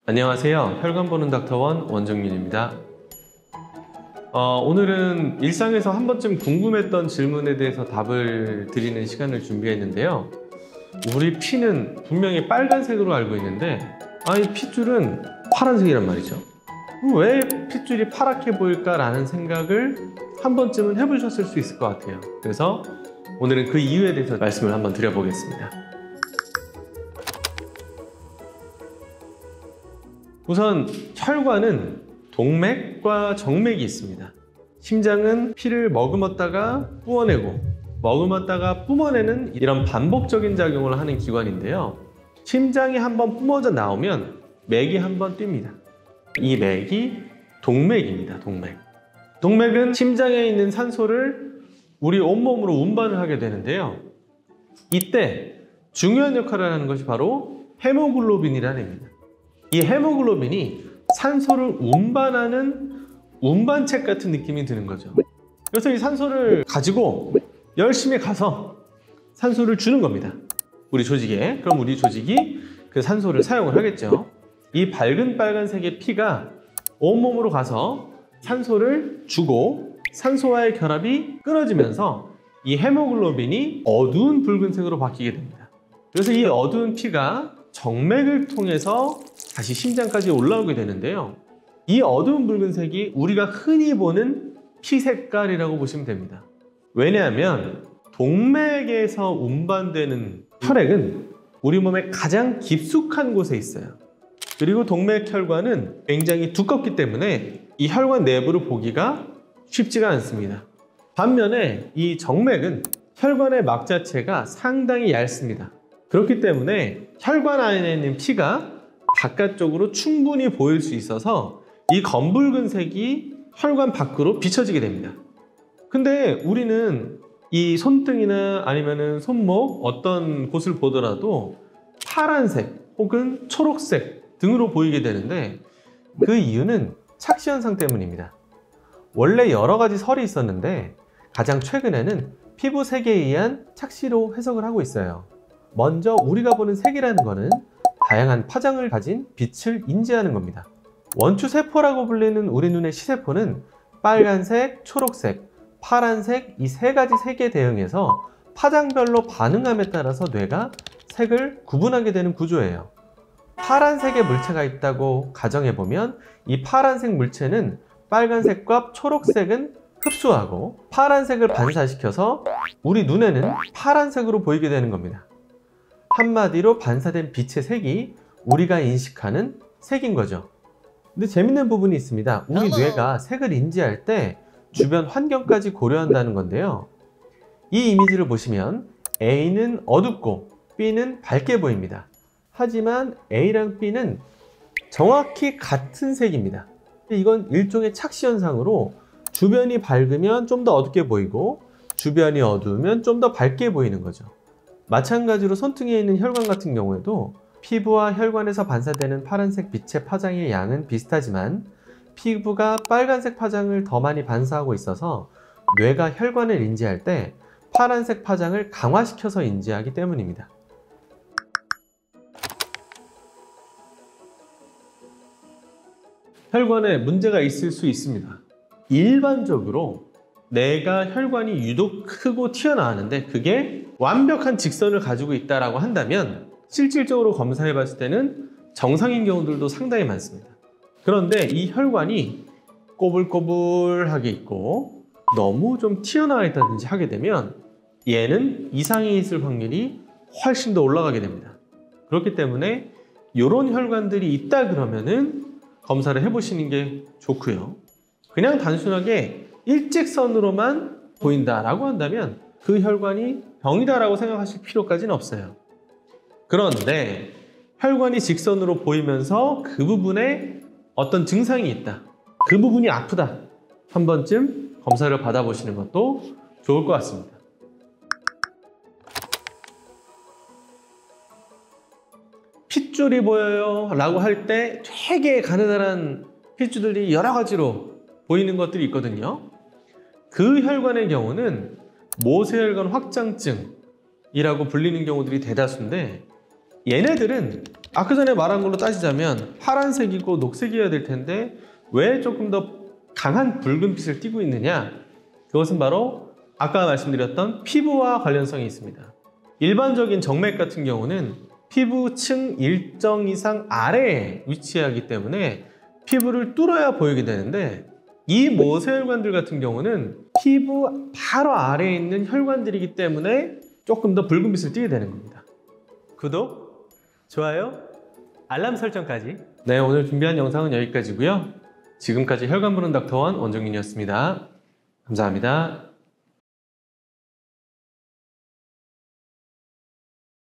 안녕하세요. 혈관 보는 닥터원 원정민입니다. 오늘은 일상에서 한 번쯤 궁금했던 질문에 대해서 답을 드리는 시간을 준비했는데요. 우리 피는 분명히 빨간색으로 알고 있는데 이 핏줄은 파란색이란 말이죠. 왜 핏줄이 파랗게 보일까라는 생각을 한 번쯤은 해보셨을 수 있을 것 같아요. 그래서 오늘은 그 이유에 대해서 말씀을 한번 드려보겠습니다. 우선 혈관은 동맥과 정맥이 있습니다. 심장은 피를 머금었다가 뿜어내고 머금었다가 뿜어내는 이런 반복적인 작용을 하는 기관인데요. 심장이 한번 뿜어져 나오면 맥이 한번 뜁니다. 이 맥이 동맥입니다. 동맥은 심장에 있는 산소를 우리 온몸으로 운반을 하게 되는데요. 이때 중요한 역할을 하는 것이 바로 헤모글로빈이라는 애입니다. 이 헤모글로빈이 산소를 운반하는 운반책 같은 느낌이 드는 거죠. 그래서 이 산소를 가지고 열심히 가서 산소를 주는 겁니다. 우리 조직에. 그럼 우리 조직이 그 산소를 사용을 하겠죠. 이 밝은 빨간색의 피가 온몸으로 가서 산소를 주고 산소와의 결합이 끊어지면서 이 헤모글로빈이 어두운 붉은색으로 바뀌게 됩니다. 그래서 이 어두운 피가 정맥을 통해서 다시 심장까지 올라오게 되는데요. 이 어두운 붉은색이 우리가 흔히 보는 피 색깔이라고 보시면 됩니다. 왜냐하면 동맥에서 운반되는 혈액은 우리 몸의 가장 깊숙한 곳에 있어요. 그리고 동맥혈관은 굉장히 두껍기 때문에 이 혈관 내부를 보기가 쉽지가 않습니다. 반면에 이 정맥은 혈관의 막 자체가 상당히 얇습니다. 그렇기 때문에 혈관 안에 있는 피가 바깥쪽으로 충분히 보일 수 있어서 이 검붉은색이 혈관 밖으로 비춰지게 됩니다. 근데 우리는 이 손등이나 아니면 손목 어떤 곳을 보더라도 파란색 혹은 초록색 등으로 보이게 되는데 그 이유는 착시 현상 때문입니다. 원래 여러 가지 설이 있었는데 가장 최근에는 피부 색에 의한 착시로 해석을 하고 있어요. 먼저 우리가 보는 색이라는 것은 다양한 파장을 가진 빛을 인지하는 겁니다. 원추세포라고 불리는 우리 눈의 시세포는 빨간색, 초록색, 파란색 이 세 가지 색에 대응해서 파장별로 반응함에 따라서 뇌가 색을 구분하게 되는 구조예요. 파란색의 물체가 있다고 가정해보면 이 파란색 물체는 빨간색과 초록색은 흡수하고 파란색을 반사시켜서 우리 눈에는 파란색으로 보이게 되는 겁니다. 한마디로 반사된 빛의 색이 우리가 인식하는 색인 거죠. 근데 재밌는 부분이 있습니다. 우리 뇌가 색을 인지할 때 주변 환경까지 고려한다는 건데요. 이 이미지를 보시면 A는 어둡고 B는 밝게 보입니다. 하지만 A랑 B는 정확히 같은 색입니다. 이건 일종의 착시 현상으로 주변이 밝으면 좀 더 어둡게 보이고 주변이 어두우면 좀 더 밝게 보이는 거죠. 마찬가지로 손등에 있는 혈관 같은 경우에도 피부와 혈관에서 반사되는 파란색 빛의 파장의 양은 비슷하지만 피부가 빨간색 파장을 더 많이 반사하고 있어서 뇌가 혈관을 인지할 때 파란색 파장을 강화시켜서 인지하기 때문입니다. 혈관에 문제가 있을 수 있습니다. 일반적으로 내가 혈관이 유독 크고 튀어나왔는데 그게 완벽한 직선을 가지고 있다고 한다면 실질적으로 검사해 봤을 때는 정상인 경우들도 상당히 많습니다. 그런데 이 혈관이 꼬불꼬불하게 있고 너무 좀 튀어나와 있다든지 하게 되면 얘는 이상이 있을 확률이 훨씬 더 올라가게 됩니다. 그렇기 때문에 이런 혈관들이 있다 그러면은 검사를 해보시는 게 좋고요. 그냥 단순하게 일직선으로만 보인다라고 한다면 그 혈관이 병이다라고 생각하실 필요까지는 없어요. 그런데 혈관이 직선으로 보이면서 그 부분에 어떤 증상이 있다. 그 부분이 아프다. 한 번쯤 검사를 받아보시는 것도 좋을 것 같습니다. 핏줄이 보여요 라고 할 때 되게 가느다란 핏줄들이 여러 가지로 보이는 것들이 있거든요. 그 혈관의 경우는 모세혈관 확장증이라고 불리는 경우들이 대다수인데 얘네들은 아까 전에 말한 걸로 따지자면 파란색이고 녹색이어야 될 텐데 왜 조금 더 강한 붉은빛을 띠고 있느냐? 그것은 바로 아까 말씀드렸던 피부와 관련성이 있습니다. 일반적인 정맥 같은 경우는 피부층 일정 이상 아래에 위치하기 때문에 피부를 뚫어야 보이게 되는데 이 모세혈관들 같은 경우는 피부 바로 아래에 있는 혈관들이기 때문에 조금 더 붉은빛을 띠게 되는 겁니다. 구독, 좋아요, 알람 설정까지. 네, 오늘 준비한 영상은 여기까지고요. 지금까지 혈관 보는 닥터 원 원종민이었습니다. 감사합니다.